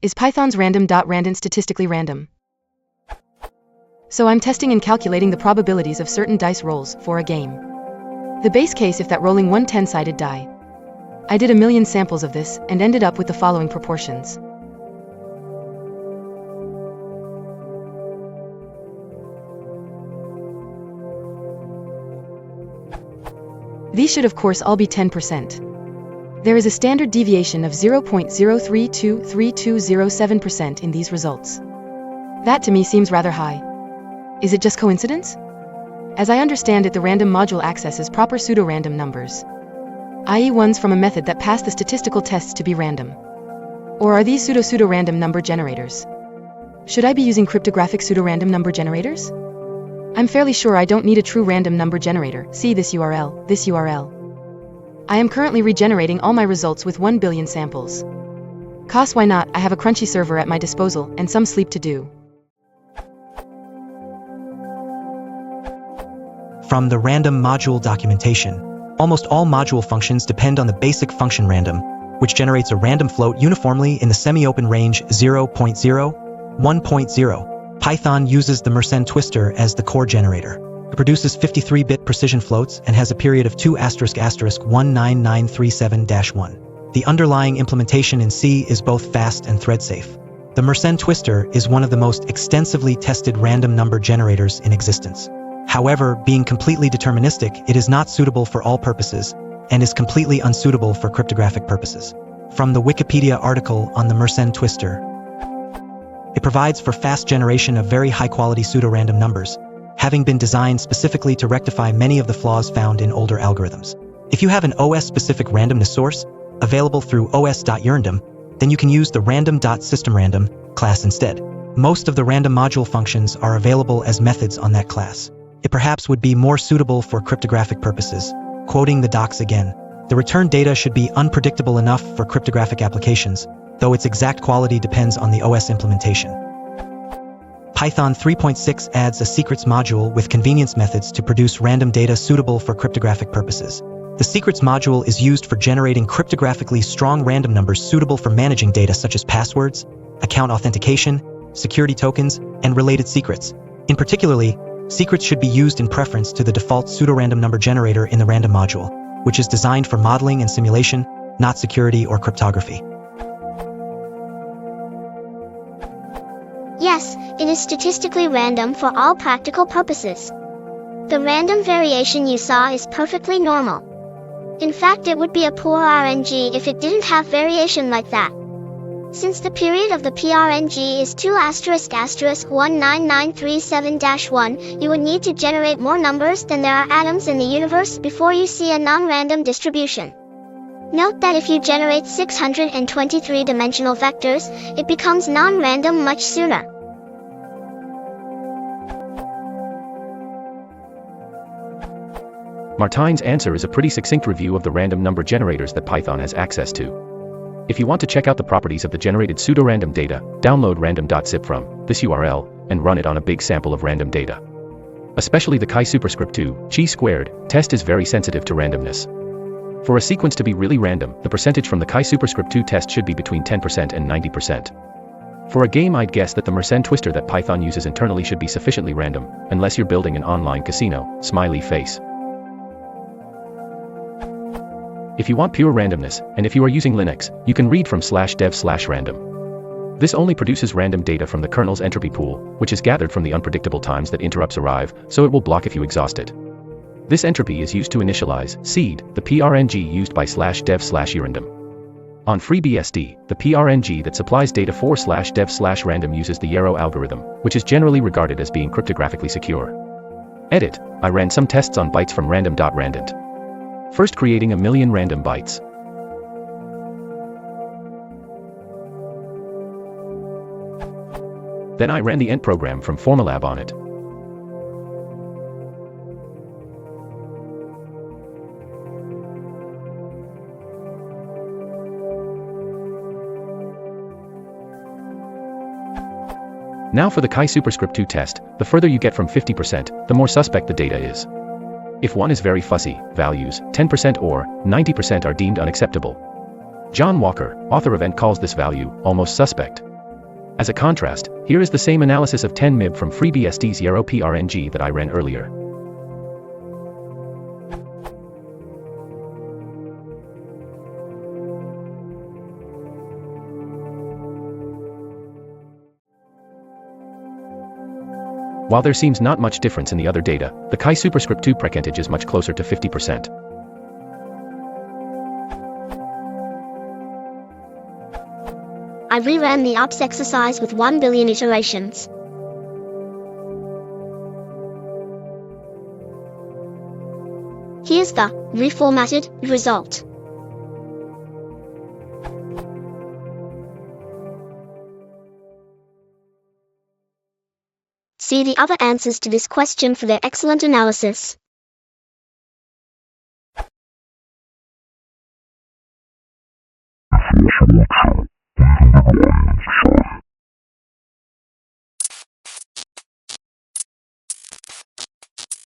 Is Python's Random.Randint statistically random? So I'm testing and calculating the probabilities of certain dice rolls for a game. The base case if that rolling one 10-sided die. I did 1,000,000 samples of this and ended up with the following proportions. These should of course all be 10%. There is a standard deviation of 0.0323207% in these results. That to me seems rather high. Is it just coincidence? As I understand it, the random module accesses proper pseudo-random numbers, i.e. ones from a method that passed the statistical tests to be random. Or are these pseudo-random number generators? Should I be using cryptographic pseudo-random number generators? I'm fairly sure I don't need a true random number generator. See this URL, this URL. I am currently regenerating all my results with 1 billion samples. Cause why not? I have a crunchy server at my disposal and some sleep to do. From the random module documentation, almost all module functions depend on the basic function random, which generates a random float uniformly in the semi-open range 0.0, 1.0. Python uses the Mersenne twister as the core generator. It produces 53-bit precision floats and has a period of 2**19937-1. The underlying implementation in C is both fast and thread-safe. The Mersenne twister is one of the most extensively tested random number generators in existence. However, being completely deterministic, it is not suitable for all purposes and is completely unsuitable for cryptographic purposes. From the Wikipedia article on the Mersenne twister, it provides for fast generation of very high-quality pseudo-random numbers, having been designed specifically to rectify many of the flaws found in older algorithms. If you have an OS-specific randomness source, available through os.urandom, then you can use the random.systemRandom class instead. Most of the random module functions are available as methods on that class. It perhaps would be more suitable for cryptographic purposes. Quoting the docs again, the return data should be unpredictable enough for cryptographic applications, though its exact quality depends on the OS implementation. Python 3.6 adds a secrets module with convenience methods to produce random data suitable for cryptographic purposes. The secrets module is used for generating cryptographically strong random numbers suitable for managing data such as passwords, account authentication, security tokens, and related secrets. In particularly, secrets should be used in preference to the default pseudo-random number generator in the random module, which is designed for modeling and simulation, not security or cryptography. Yes, it is statistically random for all practical purposes. The random variation you saw is perfectly normal. In fact, it would be a poor RNG if it didn't have variation like that. Since the period of the PRNG is 2**19937-1, you would need to generate more numbers than there are atoms in the universe before you see a non-random distribution. Note that if you generate 623-dimensional vectors, it becomes non-random much sooner. Martine's answer is a pretty succinct review of the random number generators that Python has access to. If you want to check out the properties of the generated pseudo-random data, download random.zip from this URL and run it on a big sample of random data. Especially the chi superscript 2, chi squared, test is very sensitive to randomness. For a sequence to be really random, the percentage from the chi superscript 2 test should be between 10% and 90%. For a game, I'd guess that the Mersenne twister that Python uses internally should be sufficiently random, unless you're building an online casino, smiley face. If you want pure randomness, and if you are using Linux, you can read from /dev/random. This only produces random data from the kernel's entropy pool, which is gathered from the unpredictable times that interrupts arrive, so it will block if you exhaust it. This entropy is used to initialize seed, the PRNG used by /dev/urandom. On FreeBSD, the PRNG that supplies data for /dev/random uses the Yarrow algorithm, which is generally regarded as being cryptographically secure. Edit: I ran some tests on bytes from Random.Randint. First creating 1,000,000 random bytes. Then I ran the ent program from Formulab on it. Now for the chi superscript 2 test, the further you get from 50%, the more suspect the data is. If one is very fussy, values 10% or 90% are deemed unacceptable. John Walker, author of Ent, calls this value almost suspect. As a contrast, here is the same analysis of 10 MIB from FreeBSD0PRNG that I ran earlier. While there seems not much difference in the other data, the chi superscript 2 percentage is much closer to 50%. I reran the ops exercise with 1 billion iterations. Here's the reformatted result. See the other answers to this question for their excellent analysis.